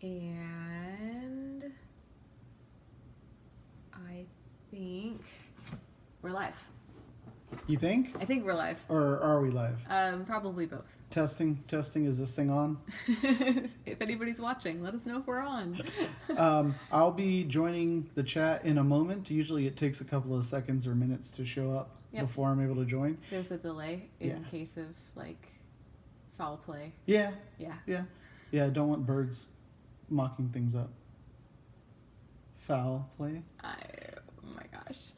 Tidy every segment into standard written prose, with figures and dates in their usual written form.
And I think we're live. You think? I think we're live. Or are we live? Probably both. Testing, is this thing on? If anybody's watching, let us know if we're on. I'll be joining the chat in a moment. Usually it takes a couple of seconds or minutes to show up before I'm able to join. There's a delay in case of, like, foul play. Yeah. Yeah. Yeah, I don't want birds mocking things up. Foul play. Oh my gosh.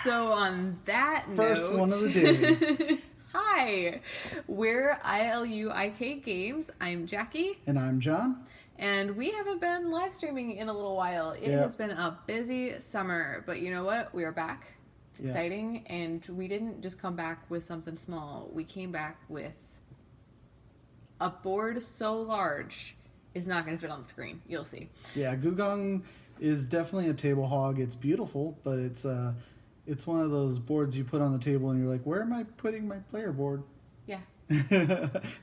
So on that First note, one of the day. Hi, we're ILUIK Games. I'm Jackie. And I'm John. And we haven't been live streaming in a little while. It has been a busy summer, but you know what? We are back. It's exciting, and we didn't just come back with something small. We came back with a board so large it's not going to fit on the screen. You'll see. Yeah, Gùgōng is definitely a table hog. It's beautiful, but it's one of those boards you put on the table and you're like, where am I putting my player board? Yeah.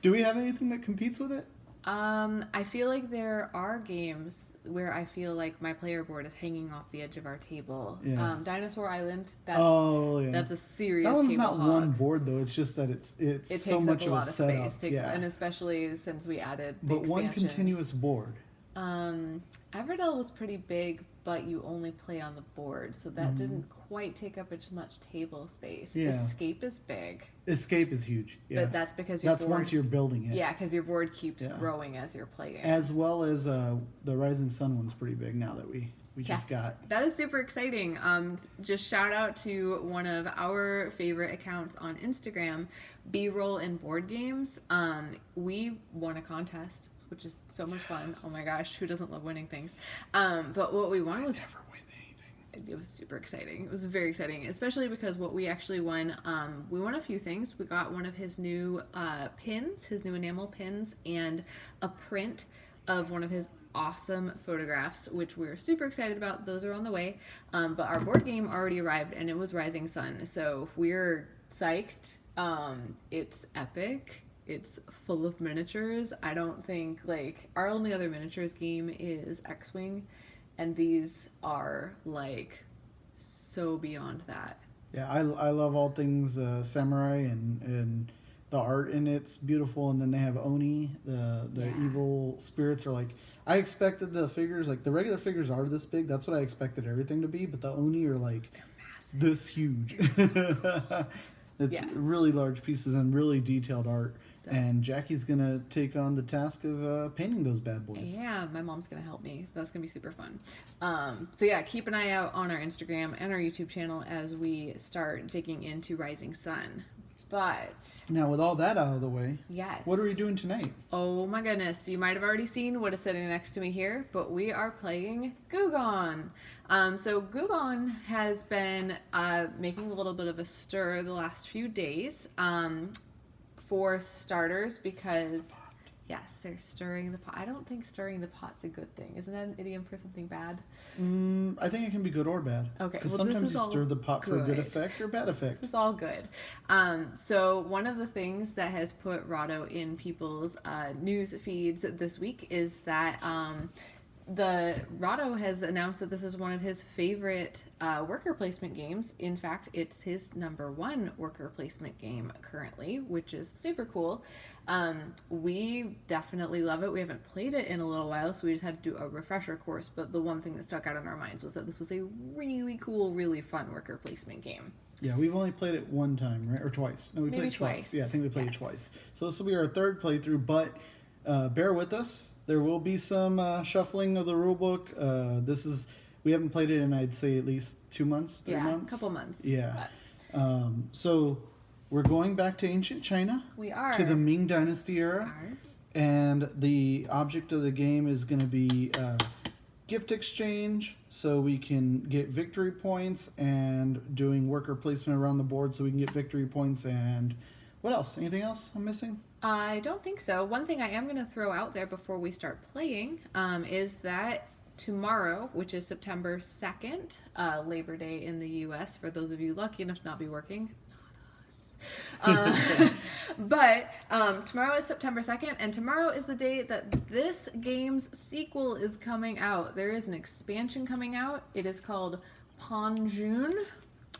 Do we have anything that competes with it? I feel like there are games where I feel like my player board is hanging off the edge of our table. Yeah. Dinosaur Island. That's a serious. That one's table not hog. one board though. It's just that it so much of a setup. And especially since we added. The one continuous board. Everdell was pretty big, but you only play on the board, so that didn't quite take up as much table space. Yeah. Escape is big. Escape is huge. Yeah. But that's because your board, once you're building it. Yeah, because your board keeps growing as you're playing. As well as the Rising Sun one's pretty big now that we just got. That is super exciting. Just shout out to one of our favorite accounts on Instagram, B-Roll in Board Games. We won a contest, which is so much fun. Oh my gosh, who doesn't love winning things? But what we won was... I never win anything. It was super exciting. It was very exciting, especially because what we actually won, we won a few things. We got one of his new pins, his new enamel pins, and a print of one of his awesome photographs, which we're super excited about. Those are on the way. But our board game already arrived, and it was Rising Sun, so we're psyched. It's epic. It's full of miniatures. I don't think, like, our only other miniatures game is X-Wing, and these are, like, so beyond that. Yeah, I love all things samurai, and the art in it's beautiful, and then they have Oni, the evil spirits are like, I expected the figures, like, the regular figures are this big, that's what I expected everything to be, but the Oni are, like, this huge. It's really large pieces and really detailed art. And Jackie's going to take on the task of painting those bad boys. Yeah, my mom's going to help me. That's going to be super fun. So yeah, keep an eye out on our Instagram and our YouTube channel as we start digging into Rising Sun. But... now, with all that out of the way, yes. What are we doing tonight? Oh my goodness. You might have already seen what is sitting next to me here, but we are playing Gùgōng. So Gùgōng has been making a little bit of a stir the last few days. For starters, because yes, they're stirring the pot. I don't think stirring the pot's a good thing. Isn't that an idiom for something bad? I think it can be good or bad. Okay, because sometimes you stir the pot for a good effect or bad effect. This is all good. So one of the things that has put Rahdo in people's news feeds this week is that the Rahdo has announced that this is one of his favorite worker placement games. In fact, it's his #1 worker placement game currently, which is super cool. We definitely love it. We haven't played it in a little while, so we just had to do a refresher course, but the one thing that stuck out in our minds was that this was a really cool, really fun worker placement game. Yeah, we've only played it one time, right? Or twice. No, we played it twice. Yeah, I think we played it twice. So this will be our third playthrough, but bear with us. There will be some shuffling of the rulebook. We haven't played it in, I'd say, at least 2 months, 3 months. Yeah, a couple months. Yeah. So we're going back to ancient China. We are. To the Ming dynasty era. And the object of the game is going to be gift exchange, so we can get victory points, and doing worker placement around the board so we can get victory points. And what else? Anything else I'm missing? I don't think so. One thing I am going to throw out there before we start playing is that tomorrow, which is September 2nd, Labor Day in the U.S., for those of you lucky enough to not be working, not us, But tomorrow is September 2nd, and tomorrow is the day that this game's sequel is coming out. There is an expansion coming out. It is called Pajama.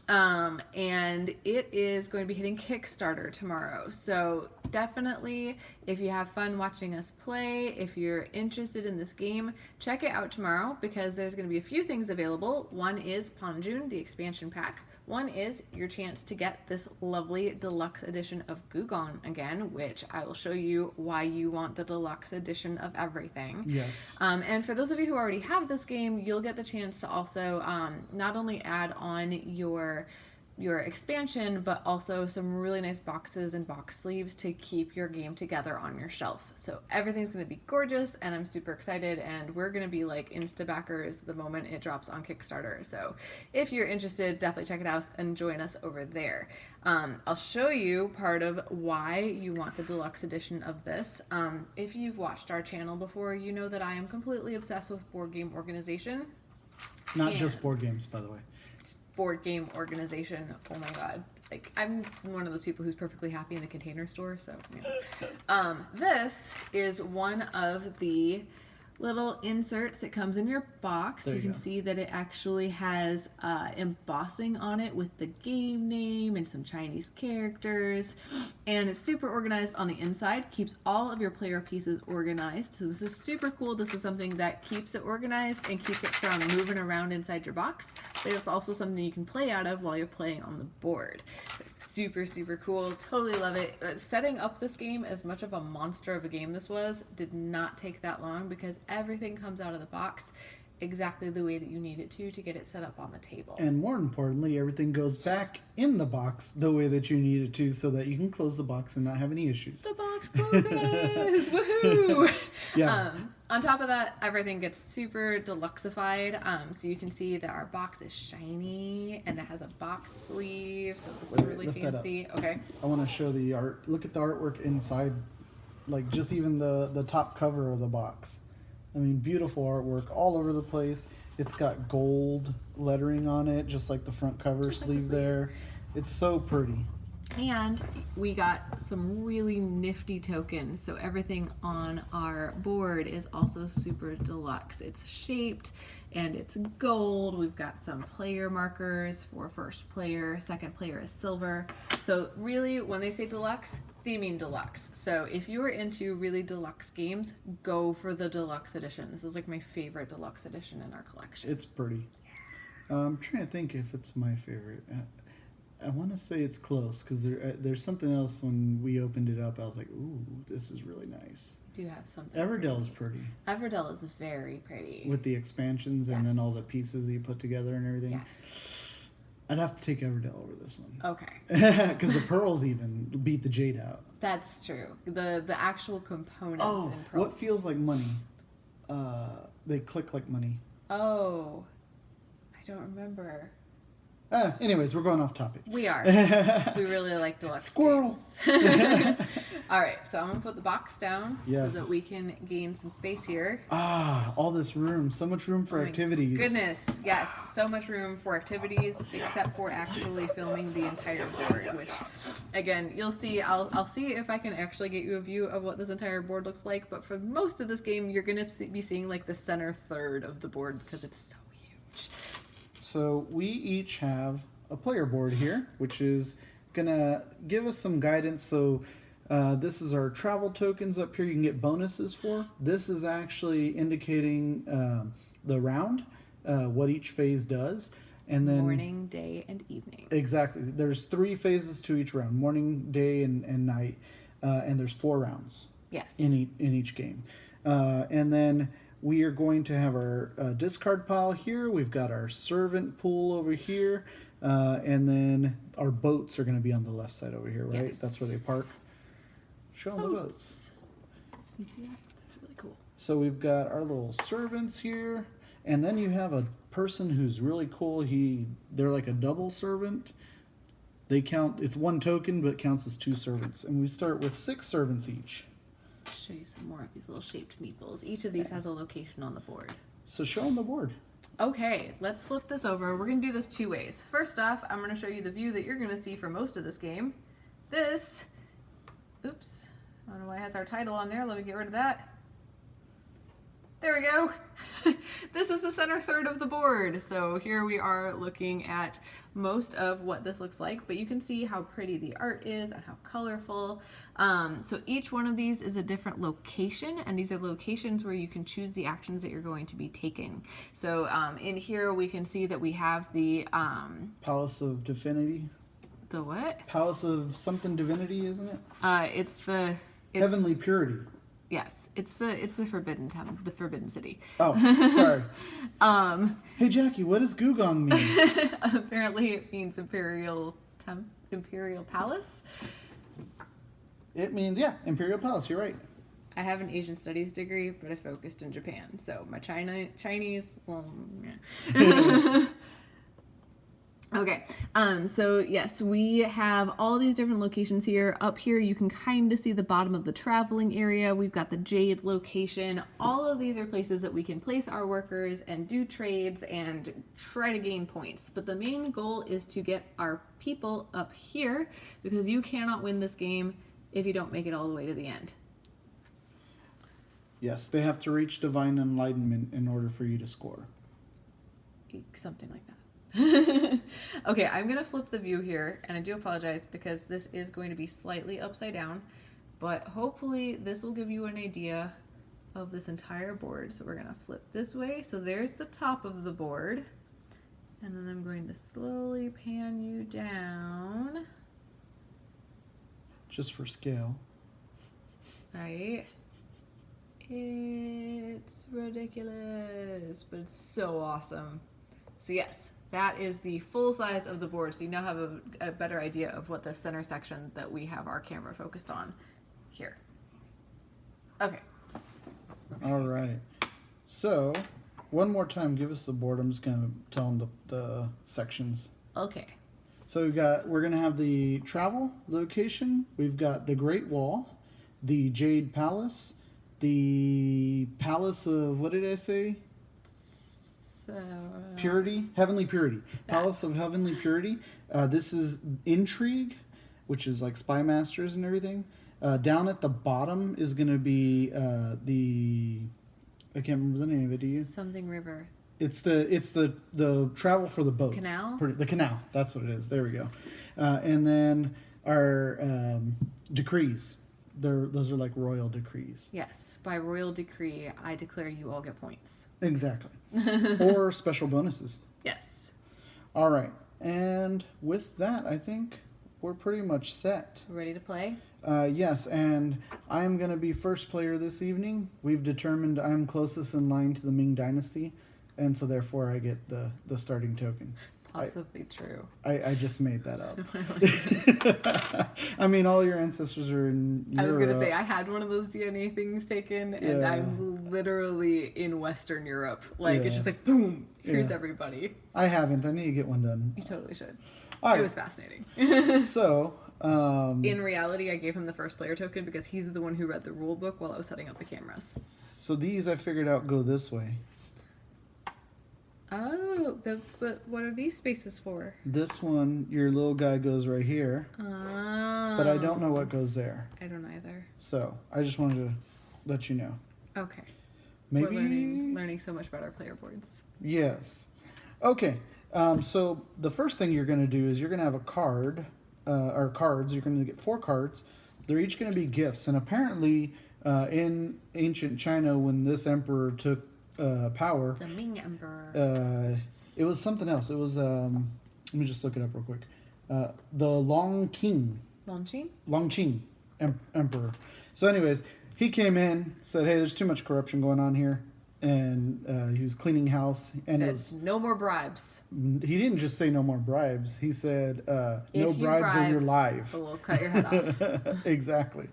And it is going to be hitting Kickstarter tomorrow. So definitely, if you have fun watching us play, if you're interested in this game, check it out tomorrow because there's going to be a few things available. One is Pajama, the expansion pack. One is your chance to get this lovely deluxe edition of Gùgōng again, which I will show you why you want the deluxe edition of everything. Yes. And for those of you who already have this game, you'll get the chance to also not only add on your expansion, but also some really nice boxes and box sleeves to keep your game together on your shelf. So everything's going to be gorgeous, and I'm super excited, and we're going to be like insta-backers the moment it drops on Kickstarter. So if you're interested, definitely check it out and join us over there. I'll show you part of why you want the deluxe edition of this. If you've watched our channel before, you know that I am completely obsessed with board game organization. Not just board games, by the way. Board game organization. Oh my god. Like, I'm one of those people who's perfectly happy in the Container Store, so yeah. This is one of the little inserts that comes in your box. You can see that it actually has embossing on it with the game name and some Chinese characters, and it's super organized on the inside, keeps all of your player pieces organized. So this is super cool. This is something that keeps it organized and keeps it from moving around inside your box, but it's also something you can play out of while you're playing on the board. Super, super cool. Totally love it. Setting up this game, as much of a monster of a game this was, did not take that long because everything comes out of the box exactly the way that you need it to get it set up on the table. And more importantly, everything goes back in the box the way that you need it to so that you can close the box and not have any issues. The box closes! Woohoo! Yeah. On top of that, everything gets super deluxeified. So you can see that our box is shiny and it has a box sleeve. So this is really fancy. Okay. I want to show the art. Look at the artwork inside, like just even the top cover of the box. I mean, beautiful artwork all over the place. It's got gold lettering on it, just like the front cover sleeve there. It's so pretty. And we got some really nifty tokens. So everything on our board is also super deluxe. It's shaped and it's gold. We've got some player markers for first player. Second player is silver. So really, when they say deluxe, they mean deluxe. So if you are into really deluxe games, go for the deluxe edition. This is like my favorite deluxe edition in our collection. It's pretty. I'm trying to think if it's my favorite. I want to say it's close because there's something else when we opened it up. I was like, ooh, this is really nice. Do you have something? Everdell is pretty. Everdell is very pretty. With the expansions and then all the pieces you put together and everything. Yes. I'd have to take Everdell over this one. Okay. Because the pearls even beat the Jade out. That's true. The actual components Oh, in pearls. what feels like money? They click like money. Oh, I don't remember. Anyways, we're going off topic. We are. We really like deluxe Squirrel. games. All right, so I'm gonna put the box down Yes. so that we can gain some space here. All this room, so much room for activities. Goodness, yes, so much room for activities, except for actually filming the entire board. Which, again, you'll see. I'll see if I can actually get you a view of what this entire board looks like. But for most of this game, you're gonna be seeing like the center third of the board because it's so huge. So we each have a player board here, which is gonna give us some guidance. So this is our travel tokens up here you can get bonuses for. This is actually indicating the round, what each phase does. And then Morning, day, and evening. Exactly. There's 3 phases to each round, morning, day, and night. And there's 4 rounds. Yes. In each game. And then we are going to have our discard pile here. We've got our servant pool over here. And then our boats are going to be on the left side over here, right? Yes. That's where they park. Show them the boats. You see that? That's really cool. So we've got our little servants here. And then you have a person who's really cool. They're like a double servant. They count, it's 1 token, but it counts as 2 servants. And we start with 6 servants each. Show you some more of these little shaped meeples. Each of these has a location on the board. So show them the board. Okay, let's flip this over. We're going to do this 2 ways. First off, I'm going to show you the view that you're going to see for most of this game. this, oops, I don't know why it has our title on there. Let me get rid of that. There we go. This is the center third of the board. So here we are looking at most of what this looks like, but you can see how pretty the art is and how colorful. So each one of these is a different location, and these are locations where you can choose the actions that you're going to be taking. So in here we can see that we have the Palace of Divinity. the what? Palace of something divinity, isn't it? It's Heavenly purity. Yes, it's the forbidden town, the forbidden city. Oh, sorry. Hey Jackie, what does Gùgōng mean? Apparently it means imperial palace. It means, yeah, imperial palace. You're right. I have an Asian studies degree, but I focused in Japan, so my Chinese, well, yeah. Okay, so yes, we have all these different locations here. Up here, you can kind of see the bottom of the traveling area. We've got the Jade location. All of these are places that we can place our workers and do trades and try to gain points. But the main goal is to get our people up here, because you cannot win this game if you don't make it all the way to the end. Yes, they have to reach divine enlightenment in order for you to score. Something like that. Okay, I'm gonna flip the view here, and I do apologize because this is going to be slightly upside down, but hopefully this will give you an idea of this entire board. So we're gonna flip this way. So there's the top of the board, and then I'm going to slowly pan you down. Just for scale. Right? It's ridiculous, but it's so awesome. So yes, that is the full size of the board. So you now have a better idea of what the center section that we have our camera focused on here. Okay. All right. So, one more time, give us the board. I'm just going to tell them the sections. Okay. So we're going to have the travel location. We've got the Great Wall, the Jade Palace, the Palace of, what did I say? Purity, Heavenly Purity. Palace of Heavenly Purity. This is Intrigue, which is like spymasters and everything. Down at the bottom is going to be I can't remember the name of it. Do you? Something river. It's the travel for the boats. Canal? The canal. That's what it is. There we go. And then our decrees. Those are like royal decrees. Yes. By royal decree, I declare you all get points. Exactly. Or special bonuses. Yes. All right. And with that, I think we're pretty much set. Ready to play? Yes, and I'm going to be first player this evening. We've determined I'm closest in line to the Ming dynasty, and so therefore I get the starting token. Possibly true. I just made that up. I mean, all your ancestors are in Europe. I was going to say, I had one of those DNA things taken, and Yeah. I'm literally in Western Europe. Like, it's Yeah. just like, boom, here's Yeah. everybody. I haven't. I need to get one done. You totally should. All right. It was fascinating. So, In reality, I gave him the first player token because he's the one who read the rule book while I was setting up the cameras. so these I figured out go this way. Oh, but what are these spaces for? This one, your little guy goes right here, Oh. but I don't know what goes there. I don't either. So, I just wanted to let you know. Okay. Maybe. We're learning so much about our player boards. Yes. Okay. So the first thing you're going to do is you're going to have a card, or cards. You're going to get 4 cards. They're each going to be gifts. And apparently, in ancient China, when this emperor took power, The Ming Emperor. it was something else. It was. Let me just look it up real quick. The Long Qing Emperor. So, anyways, he came in, said, "Hey, there's too much corruption going on here," and he was cleaning house. And it Said, was, no more bribes. he didn't just say no more bribes. He said, "No If you bribes or bribe, you're live." We'll cut your head off. Exactly.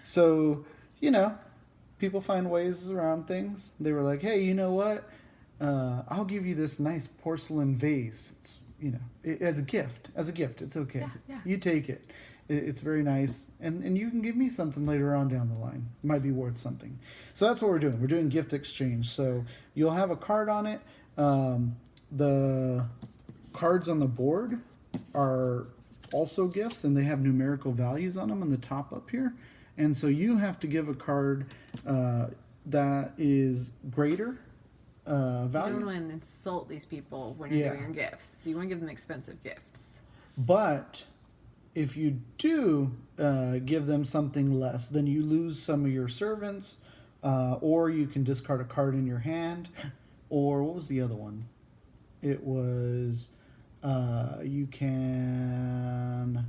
So, you know, people find ways around things. They were like, "Hey, you know what? I'll give you this nice porcelain vase. It's, you know, as a gift. It's okay. Yeah. You take it. It's very nice, and you can give me something later on down the line. It might be worth something." So that's what we're doing. We're doing gift exchange. So you'll have a card on it. The cards on the board are also gifts, and they have numerical values on them on the top up here. And so you have to give a card that is greater You value. don't want to insult these people when you're Yeah. doing your gifts. You want to give them expensive gifts. But if you do give them something less, then you lose some of your servants, or you can discard a card in your hand, or what was the other one? It was you can.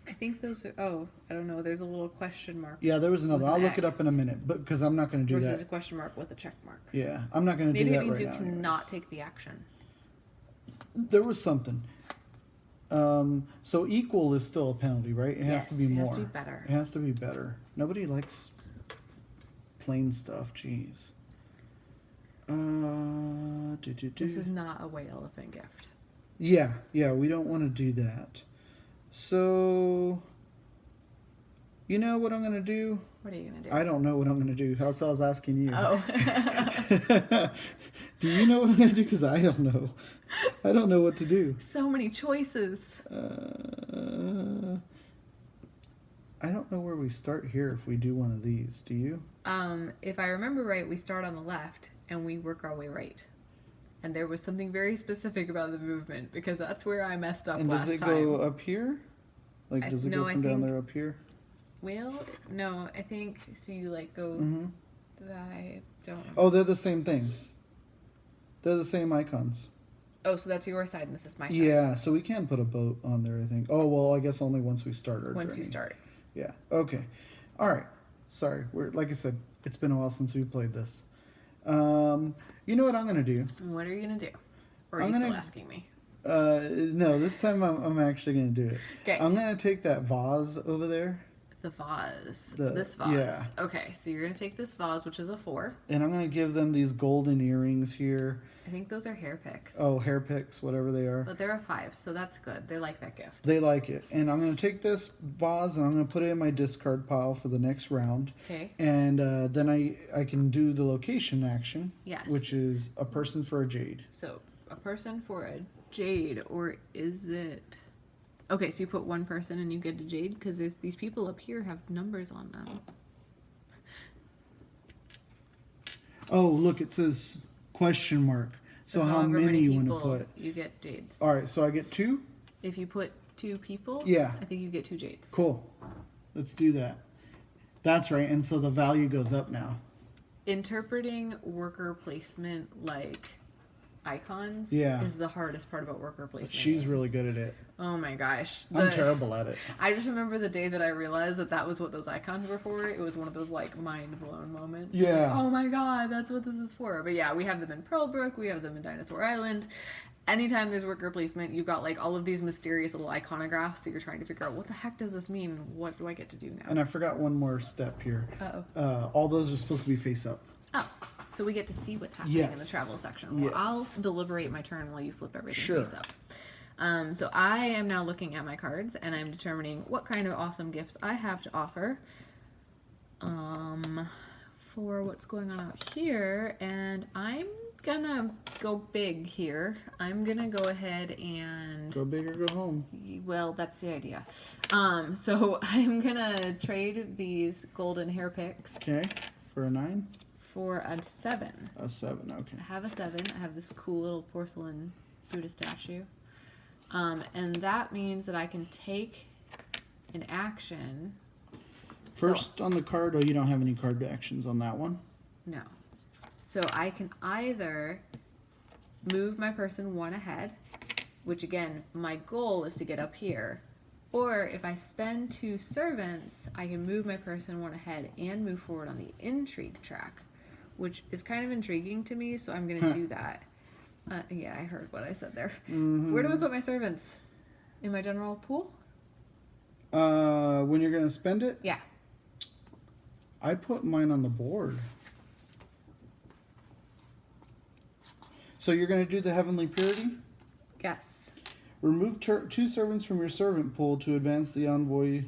I think those are. Oh, I don't know. There's a little question mark. Yeah, there was another. With an I'll look it up in a X. minute, but because I'm not going to do Versus that. a question mark with a check mark. Yeah, I'm not going to do Maybe that it means right you now. cannot anyways. take the action. There was something. So equal is still a penalty, right? It has to be Yes, it more. has to be better. It has to be better. Nobody likes plain stuff. Jeez. This is not a white elephant gift. Yeah, we don't want to do that. So, you know what I'm going to do? What are you gonna do? I don't know what I'm going to do. That's what I was asking you. Oh. Do you know what I'm going to do? Because I don't know. I don't know what to do. So many choices. I don't know where we start here if we do one of these. Do you? If I remember right, we start on the left and we work our way right. And there was something very specific about the movement because that's where I messed up And last does time. it go up here? Like, does it no, go I from down think- there up here? Well, no, I think so. You like go. Mm-hmm. I don't. Oh, they're the same thing. They're the same icons. Oh, so that's your side and this is my side. Yeah, so we can put a boat on there, I think. Oh, well, I guess only once we start our Once journey. you start. Yeah, okay. All right. Sorry. Like I said, it's been a while since we played this. You know what I'm going to do? What are you gonna do? Or are I'm you still gonna- asking me? No, this time I'm actually going to do it. Okay. I'm going to take that vase over there, The vase. The- This vase. yeah. Okay, so you're gonna take this vase, which is a 4. and I'm going to give them these golden earrings here. I think those are hair picks. Oh, hair picks, whatever they are. But they're a 5, so that's good. They like that gift. They like it. And I'm going to take this vase and I'm going to put it in my discard pile for the next round. Okay. And then I can do the location action, Yes. which is a person for a jade. So a person for a jade, or is it? Okay, so you put one person and you get a jade because these people up here have numbers on them. Oh, look, it says question mark. So how however many you want to people, put? You get jades. All right, so I get 2? If you put 2 people, Yeah. I think you get 2 jades. Cool. Let's do that. That's right. And so the value goes up now. Interpreting worker placement like icons Yeah. is the hardest part about worker placement. She's games. really good at it. Oh my gosh. I'm terrible at it. I just remember the day that I realized that was what those icons were for. It was one of those like mind blown moments. Yeah. Oh my god, that's what this is for. But yeah, we have them in Pearlbrook, we have them in Dinosaur Island. Anytime there's worker placement, you've got like all of these mysterious little iconographs that you're trying to figure out what the heck does this mean? What do I get to do now? And I forgot one more step here. Uh-oh. All those are supposed to be face up. Oh, so we get to see what's happening in the Yes. travel section. Well, I'll Yes. deliberate my turn while you flip everything Sure. face up. So I am now looking at my cards and I'm determining what kind of awesome gifts I have to offer for what's going on out here. And I'm gonna go big here. I'm gonna go ahead and... Go big or go home. Well, that's the idea. So I'm gonna trade these golden hair picks Okay. For a 9? for a 7. A 7. Okay. I have a 7. I have this cool little porcelain Buddha statue. And that means that I can take an action. First on the card, oh, you don't have any card actions on that one? No. So I can either move my person 1 ahead, which again, my goal is to get up here. Or if I spend 2 servants, I can move my person 1 ahead and move forward on the intrigue track, which is kind of intriguing to me, so I'm going to do that. Yeah, I heard what I said there. Mm-hmm. Where do I put my servants? In my general pool? When you're going to spend it? Yeah. I put mine on the board. So you're going to do the Heavenly Purity? Yes. Remove 2 servants from your servant pool to advance the envoy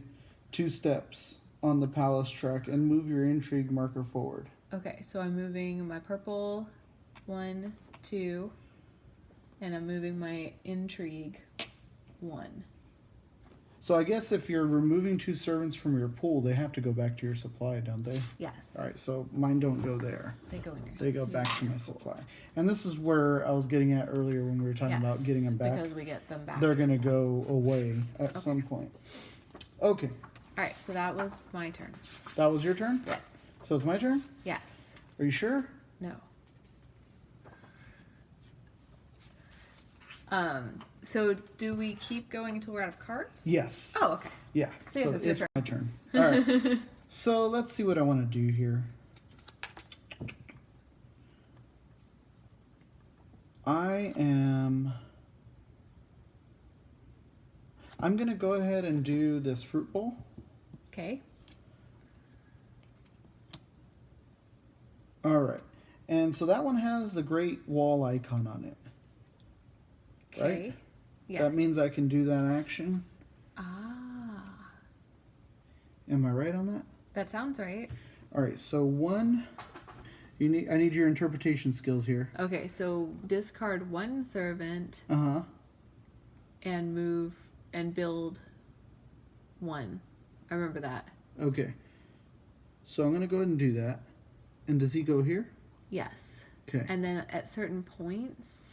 2 steps on the palace track and move your intrigue marker forward. Okay, so I'm moving my purple 1, 2, and I'm moving my intrigue 1. So I guess if you're removing 2 servants from your pool, they have to go back to your supply, don't they? Yes. All right, so mine don't go there. They go in yours. They go back to my supply. And this is where I was getting at earlier when we were talking about getting them back. Because we get them back. They're going to go away at some point. Okay. All right, so that was my turn. That was your turn? Yes. So it's my turn? Yes. Are you sure? No. So do we keep going until we're out of cards? Yes. Oh, okay. Yeah. So yes, it's your my turn. All right. So let's see what I want to do here. I'm going to go ahead and do this fruit bowl. Okay. All right. And so that one has the Great Wall icon on it. Okay. Right? Yes. That means I can do that action. Ah. Am I right on that? That sounds right. All right. So I need your interpretation skills here. Okay, so discard 1 servant Uh-huh. and move and build 1. I remember that. Okay. So I'm going to go ahead and do that. And does he go here? Yes. Okay. And then at certain points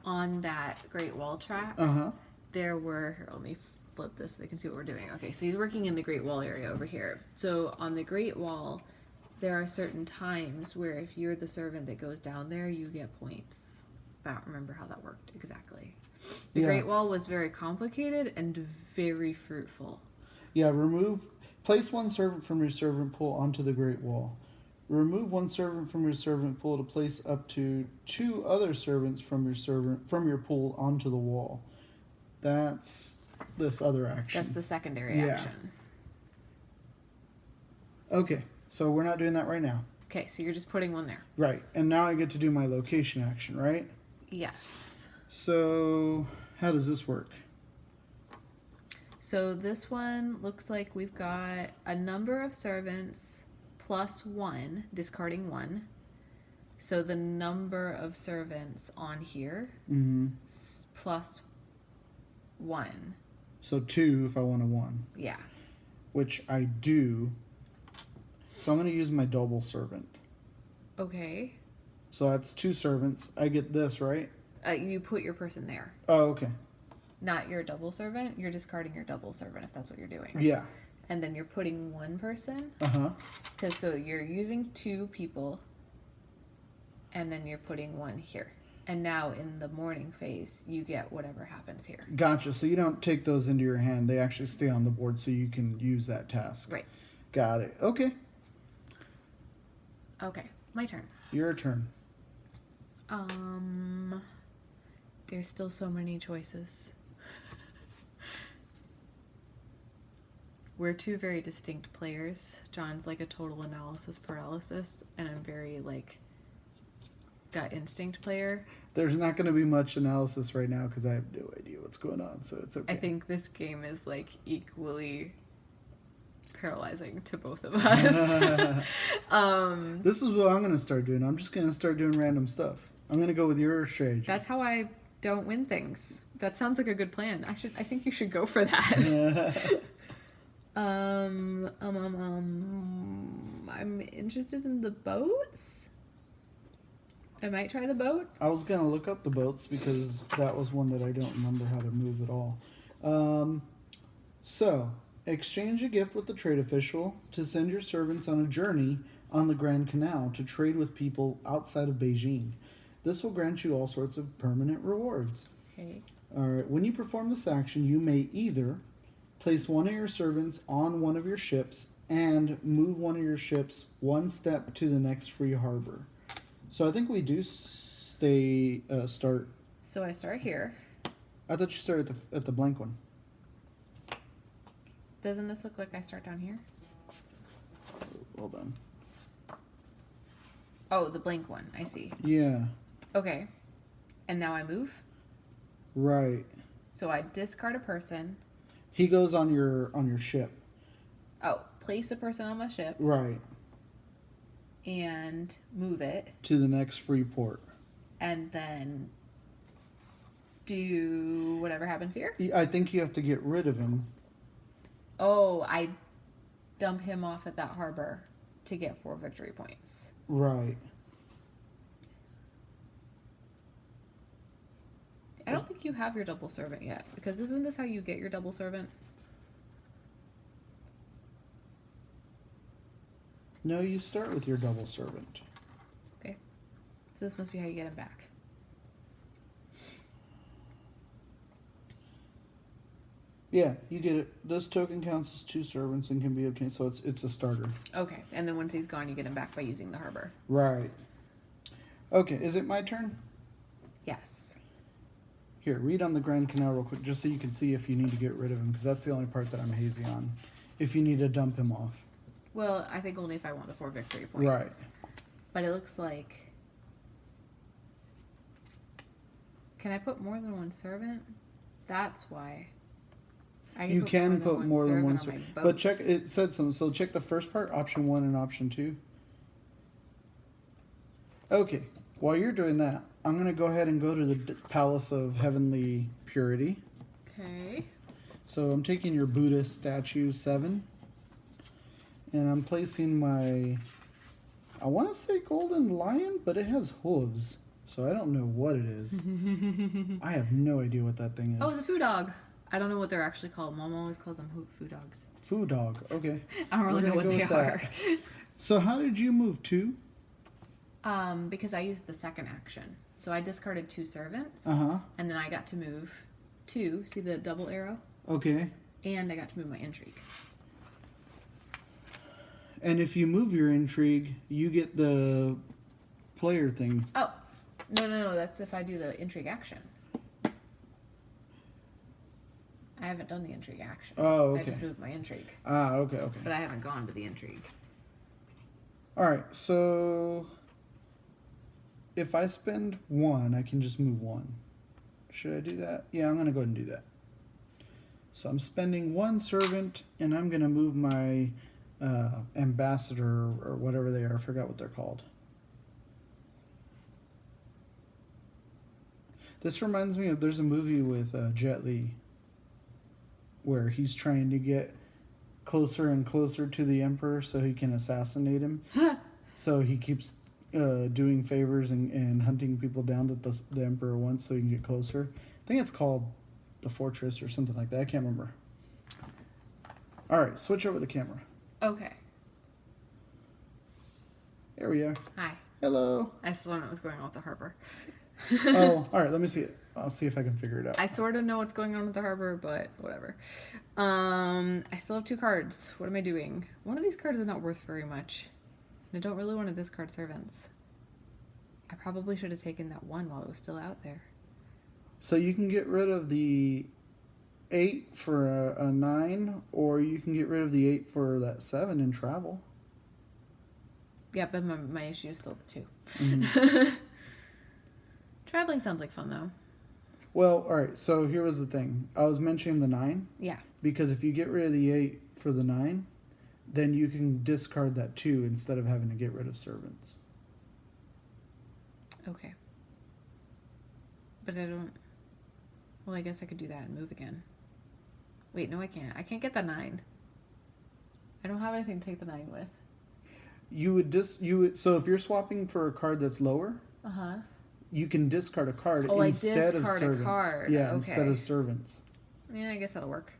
on that Great Wall track, Uh-huh. there were, here, let me flip this so they can see what we're doing. Okay, so he's working in the Great Wall area over here. So on the Great Wall, there are certain times where if you're the servant that goes down there, you get points. I don't remember how that worked exactly. The Yeah. Great Wall was very complicated and very fruitful. Yeah, place 1 servant from your servant pool onto the Great Wall. Remove 1 servant from your servant pool to place up to 2 other servants from your pool onto the wall. That's this other action. That's the secondary Yeah. action. Okay, so we're not doing that right now. Okay, so you're just putting 1 there. Right, and now I get to do my location action, right? Yes. So how does this work? So this one looks like we've got a number of servants plus 1, discarding 1. So the number of servants on here Mm-hmm. plus 1. So 2 if I want a 1, Yeah. which I do. So I'm going to use my double servant. Okay. So that's 2 servants. I get this, right? You put your person there. Oh, okay. Not your double servant. You're discarding your double servant if that's what you're doing. Yeah. And then you're putting 1 person. Uh-huh. Because so you're using 2 people. And then you're putting 1 here. And now in the morning phase, you get whatever happens here. Gotcha. So you don't take those into your hand. They actually stay on the board so you can use that task. Right. Got it. Okay. Okay. My turn. Your turn. There's still so many choices. We're 2 very distinct players. John's like a total analysis paralysis, and I'm very like gut instinct player. There's not going to be much analysis right now because I have no idea what's going on, so it's okay. I think this game is like equally paralyzing to both of us. This is what I'm going to start doing. I'm just going to start doing random stuff. I'm going to go with your strategy. That's how I don't win things. That sounds like a good plan. I think you should go for that. I'm interested in the boats. I might try the boat. I was going to look up the boats because that was one that I don't remember how to move at all. So, exchange a gift with the trade official to send your servants on a journey on the Grand Canal to trade with people outside of Beijing. This will grant you all sorts of permanent rewards. Okay. All right. When you perform this action, you may either place 1 of your servants on one of your ships and move 1 of your ships 1 step to the next free harbor. So I think we do start. So I start here. I thought you started at the blank one. Doesn't this look like I start down here? Hold on. Oh, the blank one. I see. Yeah. Okay. And now I move. Right. So I discard a person. He goes on your ship. Oh, place a person on my ship Right. and move it. To the next free port. And then do whatever happens here. I think you have to get rid of him. Oh, I dump him off at that harbor to get 4 victory points. Right. I don't think you have your double servant yet, because isn't this how you get your double servant? No, you start with your double servant. Okay. So this must be how you get him back. Yeah, you get it. This token counts as 2 servants and can be obtained, so it's a starter. Okay, and then once he's gone, you get him back by using the harbor. Right. Okay, is it my turn? Yes. Here, read on the Grand Canal real quick, just so you can see if you need to get rid of him, because that's the only part that I'm hazy on. If you need to dump him off. Well, I think only if I want the 4 victory points. Right. But it looks like... Can I put more than 1 servant? That's why. You can put more than one servant. But But check, it said something, so check the first part, option 1 and option 2. Okay, while you're doing that, I'm going to go ahead and go to the Palace of Heavenly Purity. Okay. So I'm taking your Buddha statue 7. And I'm placing my, I want to say golden lion, but it has hooves. So I don't know what it is. I have no idea what that thing is. Oh, it's a food dog. I don't know what they're actually called. Mom always calls them food dogs. Food dog, okay. I don't really know what they are. So how did you move 2? Because I used the second action. So I discarded 2 servants. Uh-huh. And then I got to move 2. See the double arrow? Okay. And I got to move my intrigue. And if you move your intrigue, you get the player thing. Oh, no. That's if I do the intrigue action. I haven't done the intrigue action. Oh, okay. I just moved my intrigue. Ah, okay. But I haven't gone to the intrigue. All right, so if I spend 1, I can just move 1. Should I do that? Yeah, I'm going to go ahead and do that. So I'm spending 1 servant, and I'm going to move my ambassador or whatever they are. I forgot what they're called. This reminds me of, there's a movie with Jet Li where he's trying to get closer and closer to the emperor so he can assassinate him. So he keeps doing favors and hunting people down that the emperor wants so he can get closer. I think it's called The Fortress or something like that. I can't remember. All right, switch over the camera. Okay. There we are. Hi. Hello. I still don't know what's going on with the harbor. Oh, all right, let me see it. I'll see if I can figure it out. I sort of know what's going on with the harbor, but whatever. I still have 2 cards. What am I doing? One of these cards is not worth very much. I don't really want to discard servants. I probably should have taken that 1 while it was still out there. So you can get rid of the 8 for a 9, or you can get rid of the 8 for that 7 and travel. Yeah, but my issue is still the 2. Mm-hmm. Traveling sounds like fun, though. Well, all right, so here was the thing. I was mentioning the 9. Yeah. Because if you get rid of the 8 for the 9, then you can discard that 2 instead of having to get rid of servants. Okay. But I don't... Well, I guess I could do that and move again. Wait, no, I can't. I can't get the 9. I don't have anything to take the 9 with. So if you're swapping for a card that's lower, you can discard a card instead of servants. A card. Yeah, okay. Instead of servants. Yeah, I guess that'll work.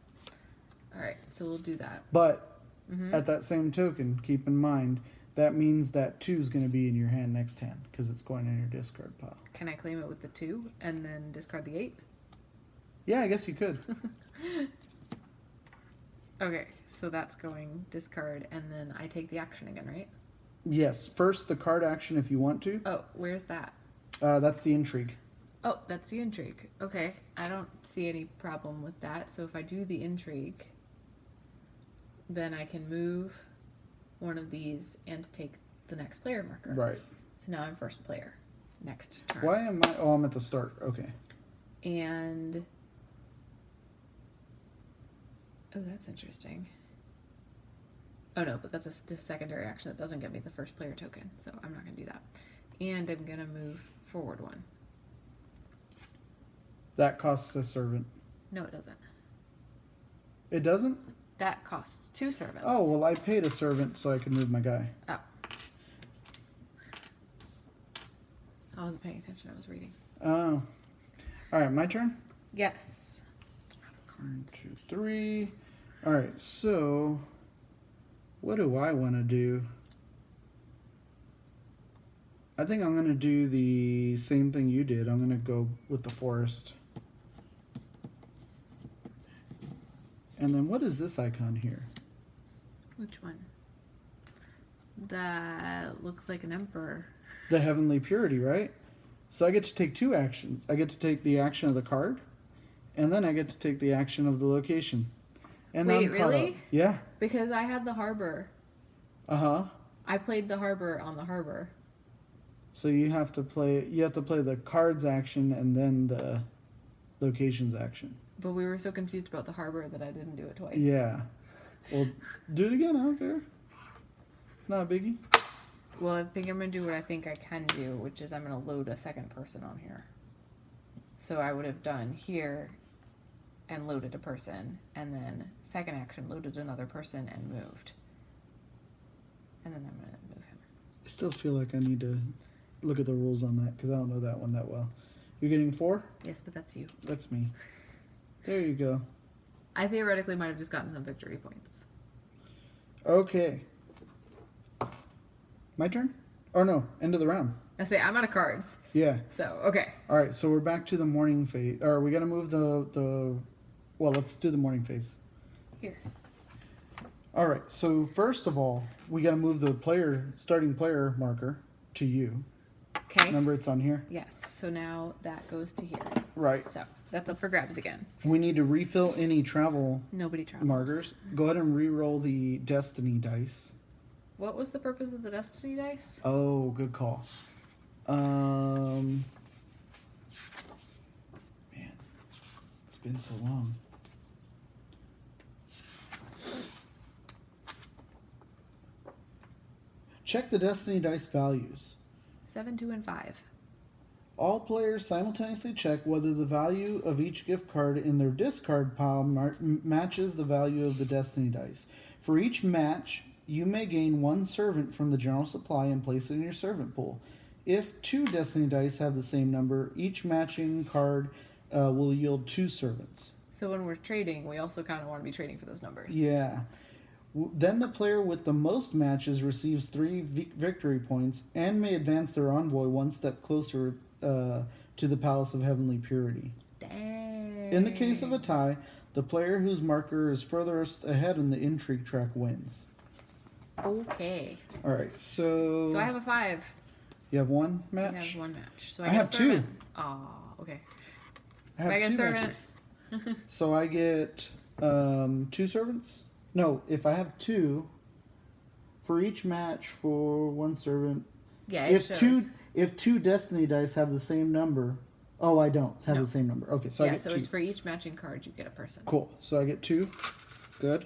All right, so we'll do that. But at that same token, keep in mind that means that 2 is going to be in your hand next hand because it's going in your discard pile. Can I claim it with the 2 and then discard the 8? Yeah, I guess you could. Okay, so that's going discard, and then I take the action again, right? Yes, first the card action if you want to. Oh, where's that? That's the intrigue. Oh, that's the intrigue. Okay, I don't see any problem with that. So if I do the intrigue, then I can move one of these and take the next player marker. Right. So now I'm first player. Next turn. Why am I? Oh, I'm at the start. Okay. And... Oh, that's interesting. Oh no, but that's a secondary action that doesn't give me the first player token, so I'm not going to do that. And I'm going to move forward 1. That costs a servant. No, it doesn't. It doesn't? That costs 2 servants. Oh, well, I paid a servant so I could move my guy. Oh. I wasn't paying attention. I was reading. Oh. All right, my turn? Yes. 1, 2, 3. All right, so what do I want to do? I think I'm going to do the same thing you did. I'm going to go with the forest. And then what is this icon here? Which one? That looks like an emperor. The heavenly purity, right? So I get to take 2 actions. I get to take the action of the card, and then I get to take the action of the location. And Wait, I'm caught really? up. Yeah. Because I had the harbor. Uh-huh. I played the harbor on the harbor. So you have to play the cards action and then the locations action. But we were so confused about the harbor that I didn't do it twice. Yeah. Well, do it again. I don't care. It's not a biggie. Well, I think I'm going to do what I think I can do, which is I'm going to load a second person on here. So I would have done here and loaded a person, and then second action loaded another person and moved. And then I'm going to move him. I still feel like I need to look at the rules on that because I don't know that one that well. You're getting 4? Yes, but that's you. That's me. There you go. I theoretically might have just gotten some victory points. Okay. My turn? Or no, end of the round. I say I'm out of cards. Yeah. So, okay. All right, so we're back to the morning phase. Or we got to move the... Well, let's do the morning phase. Here. All right, so first of all, we got to move the starting player marker to you. Okay. Remember, it's on here? Yes. So now that goes to here. Right. So that's up for grabs again. We need to refill any travel Nobody travels. markers. Go ahead and re-roll the destiny dice. What was the purpose of the destiny dice? Oh, good call. Man, it's been so long. Check the destiny dice values. 7, 2, and 5. All players simultaneously check whether the value of each gift card in their discard pile matches the value of the destiny dice. For each match, you may gain 1 servant from the general supply and place it in your servant pool. If 2 destiny dice have the same number, each matching card will yield 2 servants. So when we're trading, we also kind of want to be trading for those numbers. Yeah. Then the player with the most matches receives 3 victory points and may advance their envoy 1 step closer to the Palace of Heavenly Purity. Dang. In the case of a tie, the player whose marker is furthest ahead in the intrigue track wins. Okay. All right, so... So I have a 5. You have 1 I match? have 1 match. So I I have get a 2. servant. Oh, okay. I have I get 2 servant. matches. So I get 2 servants? No, if I have 2, for each match for 1 servant... Yeah, it shows. If 2 destiny dice have the same number... Oh, I don't have the same number. Okay, so I Yeah, get so 2. it's for each matching card you get a person. Cool. So I get 2. Good.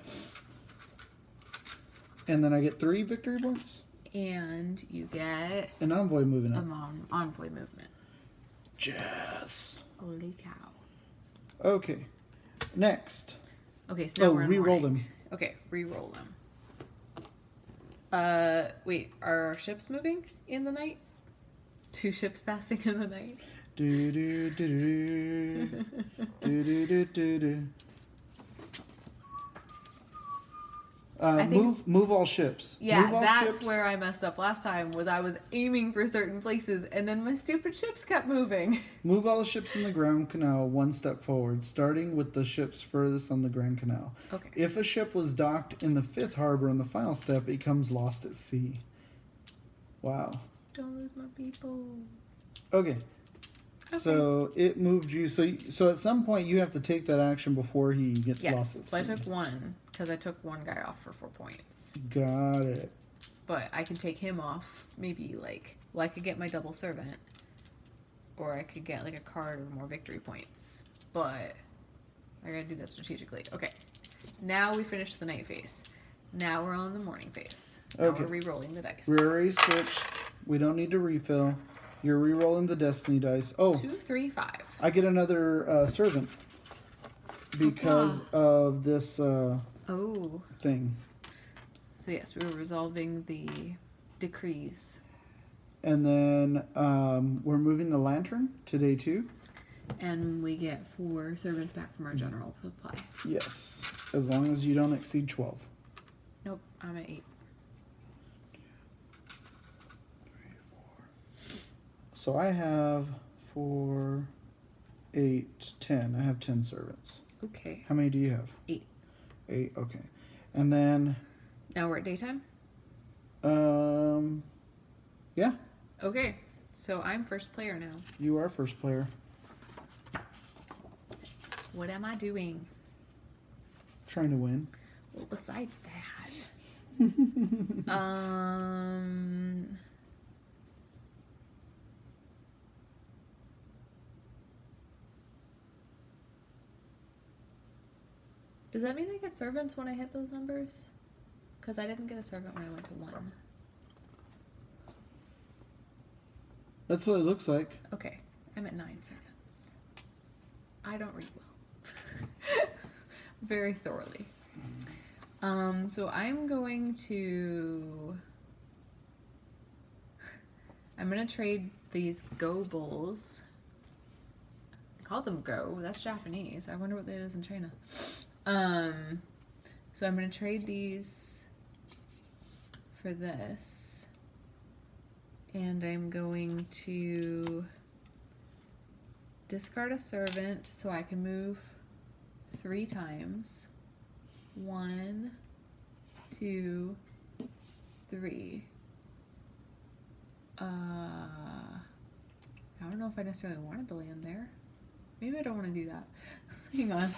And then I get 3 victory points. And you get An envoy moving up. envoy movement. Yes. Holy cow. Okay. Next. Okay, so now we're in re-roll morning. them. Okay, re-roll them. Wait, are our ships moving in the night? 2 ships passing in the night? Do do do do do do do do do. Move all ships. Yeah, move all that's ships. where I messed up last time, was I was aiming for certain places, and then my stupid ships kept moving. Move all the ships in the Grand Canal 1 step forward, starting with the ships furthest on the Grand Canal. Okay. If a ship was docked in the 5th harbor in the final step, it becomes lost at sea. Wow. Don't lose my people. Okay. So it moved you. So at some point you have to take that action before he gets lost at Yes, so I sea. took 1, because I took 1 guy off for 4 points. Got it. But I can take him off, maybe, like, well, I could get my double servant, or I could get, like, a card or more victory points. But I gotta do that strategically. Okay, now we finished the night phase. Now we're on the morning phase. Now Okay. we're re-rolling the dice. We're already switched. We don't need to refill. You're re-rolling the destiny dice. Oh, 2, 3, 5. I get another servant because of this Oh. thing. So yes, we were resolving the decrees. And then we're moving the lantern to day 2. And we get 4 servants back from our general supply. Yes, as long as you don't exceed 12. Nope, I'm at 8. So I have 4, 8, 10. I have 10 servants. Okay. How many do you have? 8. 8, okay. And then, Now we're at daytime? yeah, Okay. So I'm first player now. you are first player. What am I doing? Trying to win. Well, besides that. Does that mean I get servants when I hit those numbers? Because I didn't get a servant when I went to 1. That's what it looks like. Okay, I'm at 9 servants. I don't read well. Very thoroughly. So I'm going to trade these Go Bulls. I call them Go. That's Japanese. I wonder what that is in China. So I'm gonna trade these for this, and I'm going to discard a servant so I can move 3 times. 1, 2, 3. I don't know if I necessarily wanted to land there. Maybe I don't want to do that. Hang on.